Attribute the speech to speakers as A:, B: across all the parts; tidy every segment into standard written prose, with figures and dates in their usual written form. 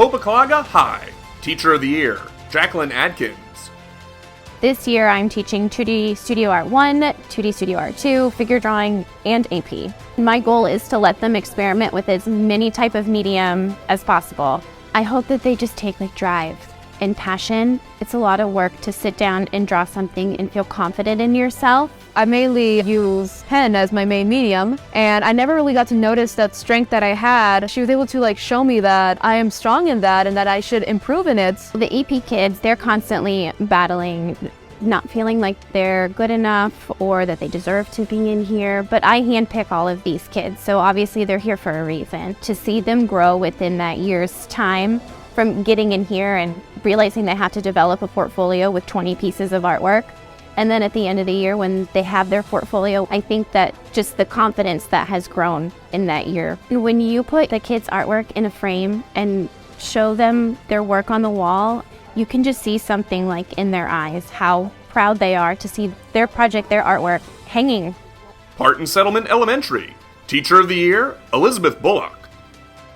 A: Mahopacalaga High. Teacher of the Year, Jacqueline Adkins.
B: This year I'm teaching 2D Studio Art 1, 2D Studio Art 2, figure drawing, and AP. My goal is to let them experiment with as many type of medium as possible. I hope that they just take drive and passion. It's a lot of work to sit down and draw something and feel confident in yourself.
C: I mainly use pen as my main medium, and I never really got to notice that strength that I had. She was able to show me that I am strong in that and that I should improve in it.
B: The AP kids, they're constantly battling, not feeling like they're good enough or that they deserve to be in here, but I handpick all of these kids, so obviously they're here for a reason. To see them grow within that year's time from getting in here and realizing they have to develop a portfolio with 20 pieces of artwork, and then at the end of the year when they have their portfolio, I think that just the confidence that has grown in that year. When you put the kids' artwork in a frame and show them their work on the wall, you can just see something in their eyes, how proud they are to see their project, their artwork hanging.
A: Parton Settlement Elementary. Teacher of the Year, Elizabeth Bullock.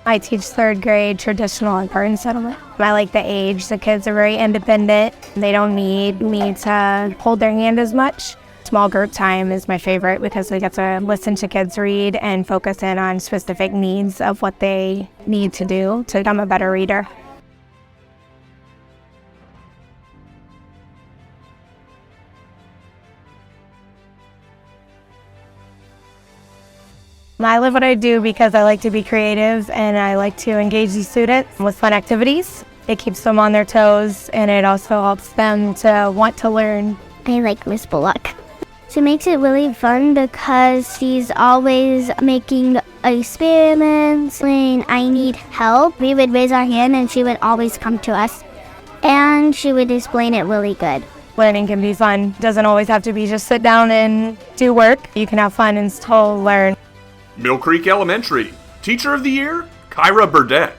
D: I teach third grade traditional and Parton Settlement. I like the age. The kids are very independent. They don't need me to hold their hand as much. Small group time is my favorite because we get to listen to kids read and focus in on specific needs of what they need to do to become a better reader. I love what I do because I like to be creative and I like to engage the students with fun activities. It keeps them on their toes and it also helps them to want to learn.
E: I like Miss Bullock. She makes it really fun because she's always making experiments. When I need help, we would raise our hand and she would always come to us and she would explain it really good.
D: Learning can be fun. It doesn't always have to be just sit down and do work. You can have fun and still learn.
A: Mill Creek Elementary. Teacher of the Year, Kyra Burdett.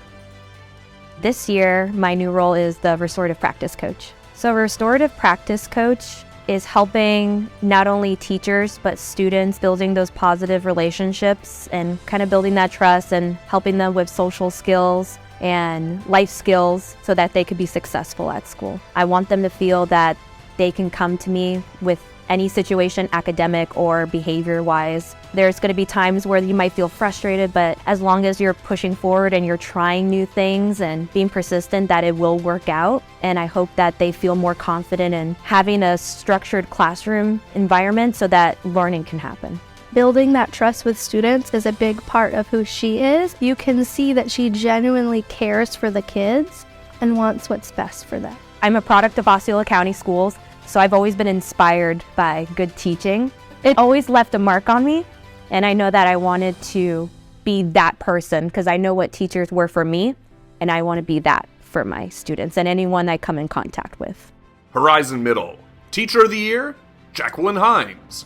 F: This year, my new role is the restorative practice coach. So restorative practice coach is helping not only teachers, but students building those positive relationships and kind of building that trust and helping them with social skills and life skills so that they could be successful at school. I want them to feel that they can come to me with any situation, academic or behavior-wise. There's going to be times where you might feel frustrated, but as long as you're pushing forward and you're trying new things and being persistent, that it will work out. And I hope that they feel more confident in having a structured classroom environment so that learning can happen.
C: Building that trust with students is a big part of who she is. You can see that she genuinely cares for the kids and wants what's best for them.
F: I'm a product of Osceola County Schools, so I've always been inspired by good teaching. It always left a mark on me, and I know that I wanted to be that person because I know what teachers were for me, and I want to be that for my students and anyone I come in contact with.
A: Horizon Middle. Teacher of the Year, Jacqueline Himes.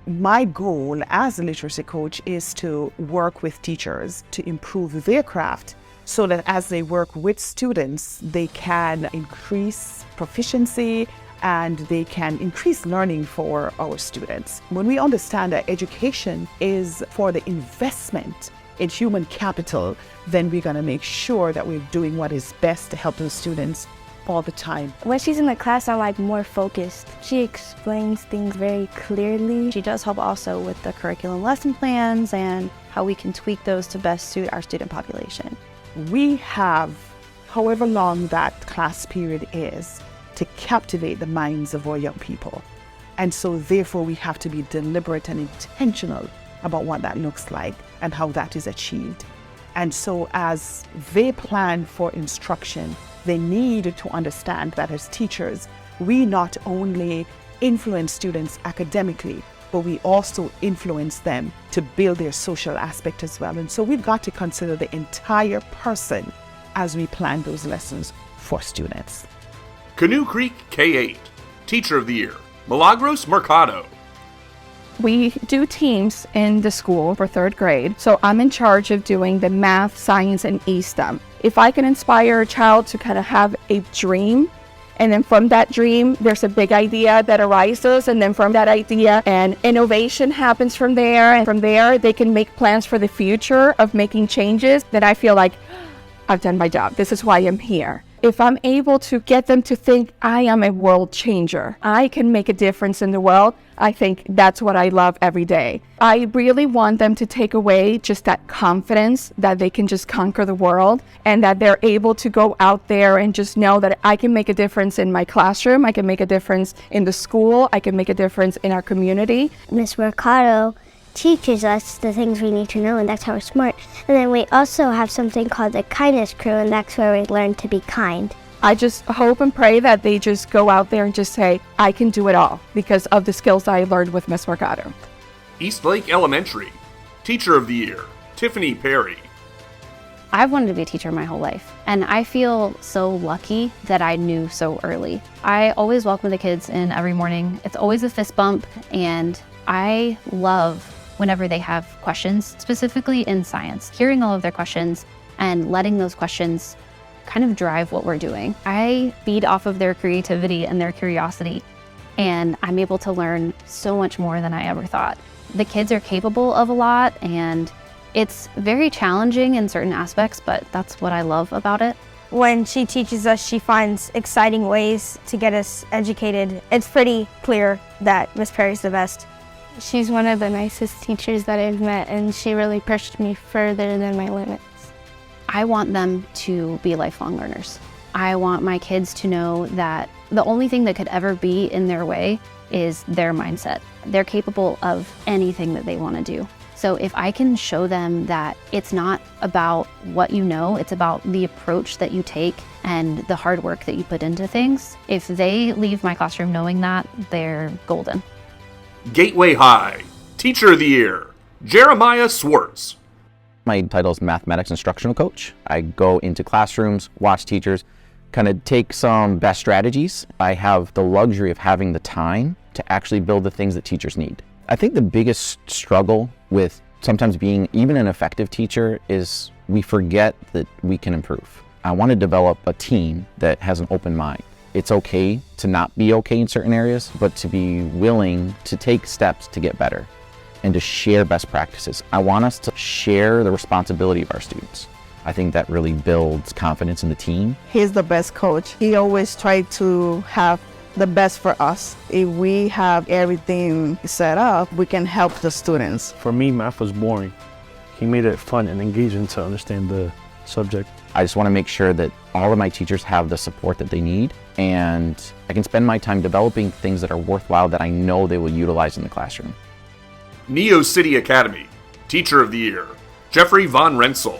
G: My goal as a literacy coach is to work with teachers to improve their craft so that as they work with students, they can increase proficiency and they can increase learning for our students. When we understand that education is for the investment in human capital, then we're going to make sure that we're doing what is best to help those students all the time.
D: When she's in the class, I'm more focused. She explains things very clearly.
H: She does help also with the curriculum lesson plans and how we can tweak those to best suit our student population.
G: We have, however long that class period is, to captivate the minds of our young people. And so therefore we have to be deliberate and intentional about what that looks like and how that is achieved. And so as they plan for instruction, they need to understand that as teachers, we not only influence students academically, but we also influence them to build their social aspect as well. And so we've got to consider the entire person as we plan those lessons for students.
A: Canoe Creek K-8. Teacher of the Year, Milagros Mercado.
C: We do teams in the school for third grade, so I'm in charge of doing the math, science, and E-STEM. If I can inspire a child to kind of have a dream, and then from that dream, there's a big idea that arises, and then from that idea, an innovation happens from there, and from there, they can make plans for the future of making changes, then I feel like I've done my job. This is why I'm here. If I'm able to get them to think I am a world changer, I can make a difference in the world, I think that's what I love every day. I really want them to take away just that confidence that they can just conquer the world and that they're able to go out there and just know that I can make a difference in my classroom, I can make a difference in the school, I can make a difference in our community.
E: Miss Mercado teaches us the things we need to know, and that's how we're smart. And then we also have something called the kindness crew, and that's where we learn to be kind.
C: I just hope and pray that they just go out there and just say, I can do it all because of the skills I learned with Miss Mercado.
A: Eastlake Elementary, Teacher of the Year, Tiffany Perry.
B: I've wanted to be a teacher my whole life, and I feel so lucky that I knew so early. I always welcome the kids in every morning. It's always a fist bump, and I love whenever they have questions, specifically in science, hearing all of their questions and letting those questions kind of drive what we're doing. I feed off of their creativity and their curiosity, and I'm able to learn so much more than I ever thought. The kids are capable of a lot, and it's very challenging in certain aspects, but that's what I love about it.
D: When she teaches us, she finds exciting ways to get us educated. It's pretty clear that Miss Perry's the best.
I: She's one of the nicest teachers that I've met, and she really pushed me further than my limits.
B: I want them to be lifelong learners. I want my kids to know that the only thing that could ever be in their way is their mindset. They're capable of anything that they want to do. So if I can show them that it's not about what you know, it's about the approach that you take and the hard work that you put into things, if they leave my classroom knowing that, they're golden.
A: Gateway High, Teacher of the Year, Jeremiah Swartz.
J: My title is Mathematics Instructional Coach. I go into classrooms, watch teachers, kind of take some best strategies. I have the luxury of having the time to actually build the things that teachers need. I think the biggest struggle with sometimes being even an effective teacher is we forget that we can improve. I want to develop a team that has an open mind. It's okay to not be okay in certain areas, but to be willing to take steps to get better and to share best practices. I want us to share the responsibility of our students. I think that really builds confidence in the team.
K: He's the best coach. He always tried to have the best for us. If we have everything set up, we can help the students.
L: For me, math was boring. He made it fun and engaging to understand the subject.
J: I just want to make sure that all of my teachers have the support that they need, and I can spend my time developing things that are worthwhile that I know they will utilize in the classroom.
A: Neo City Academy, Teacher of the Year, Jeffrey Von Renssel.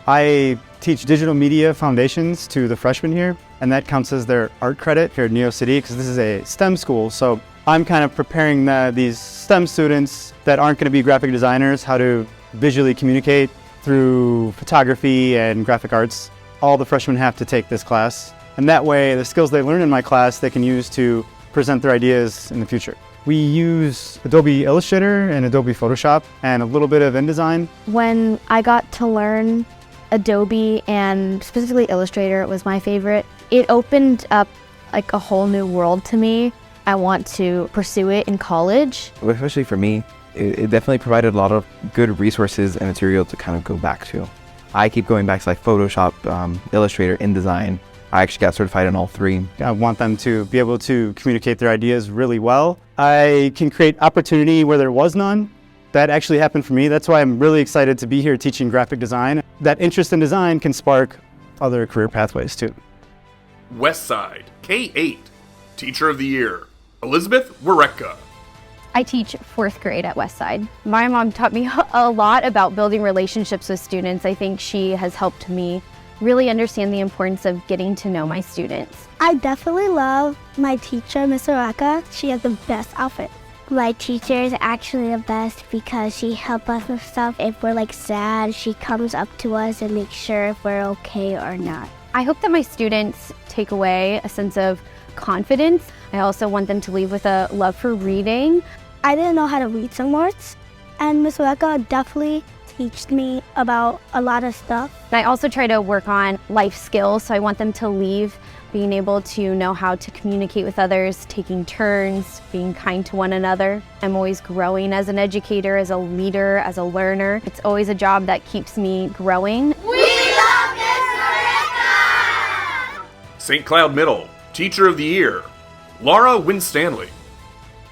M: I teach digital media foundations to the freshmen here, and that counts as their art credit here at Neo City because this is a STEM school. So I'm kind of preparing these STEM students that aren't going to be graphic designers how to visually communicate through photography and graphic arts. All the freshmen have to take this class, and that way the skills they learn in my class they can use to present their ideas in the future. We use Adobe Illustrator and Adobe Photoshop and a little bit of InDesign.
I: When I got to learn Adobe and specifically Illustrator, it was my favorite. It opened up like a whole new world to me. I want to pursue it in college.
N: Especially for me, it definitely provided a lot of good resources and material to kind of go back to. I keep going back to like Photoshop, Illustrator, InDesign. I actually got certified in all three.
M: I want them to be able to communicate their ideas really well. I can create opportunity where there was none. That actually happened for me. That's why I'm really excited to be here teaching graphic design. That interest in design can spark other career pathways too.
A: Westside, K-8, Teacher of the Year, Elizabeth Waretka.
B: I teach 4th grade at Westside. My mom taught me a lot about building relationships with students. I think she has helped me really understand the importance of getting to know my students.
E: I definitely love my teacher, Miss Oraka. She has the best outfit. My teacher is actually the best because she helps us with stuff. If we're like sad, she comes up to us and makes sure if we're okay or not.
B: I hope that my students take away a sense of confidence. I also want them to leave with a love for reading.
E: I didn't know how to read some words, and Miss Oraka definitely taught me about a lot of stuff.
B: I also try to work on life skills, so I want them to leave being able to know how to communicate with others, taking turns, being kind to one another. I'm always growing as an educator, as a leader, as a learner. It's always a job that keeps me growing.
O: We love
A: St. Cloud Middle, Teacher of the Year, Laura Winstanley.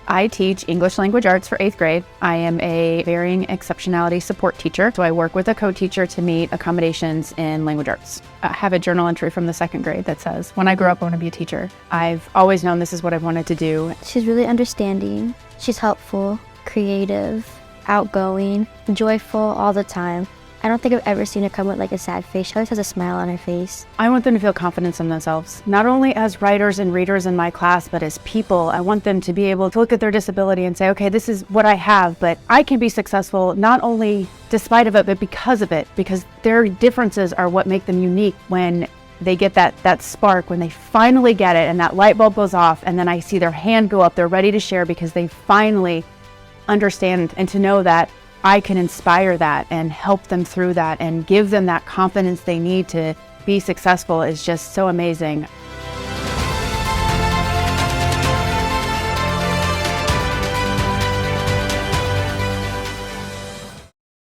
O: I teach English Language Arts for 8th grade. I am a varying exceptionality support teacher, so I work with a co-teacher to meet accommodations in language arts. I have a journal entry from the 2nd grade that says, when I grow up, I want to be a teacher. I've always known this is what I wanted to do.
E: She's really understanding. She's helpful, creative, outgoing, joyful all the time. I don't think I've ever seen her come with like a sad face. She always has a smile on her face.
O: I want them to feel confidence in themselves, not only as writers and readers in my class, but as people. I want them to be able to look at their disability and say, okay, this is what I have, but I can be successful not only despite of it, but because of it, because their differences are what make them unique. When they get that spark, when they finally get it and that light bulb goes off, and then I see their hand go up, they're ready to share because they finally understand, and to know that I can inspire that and help them through that and give them that confidence they need to be successful is just so amazing.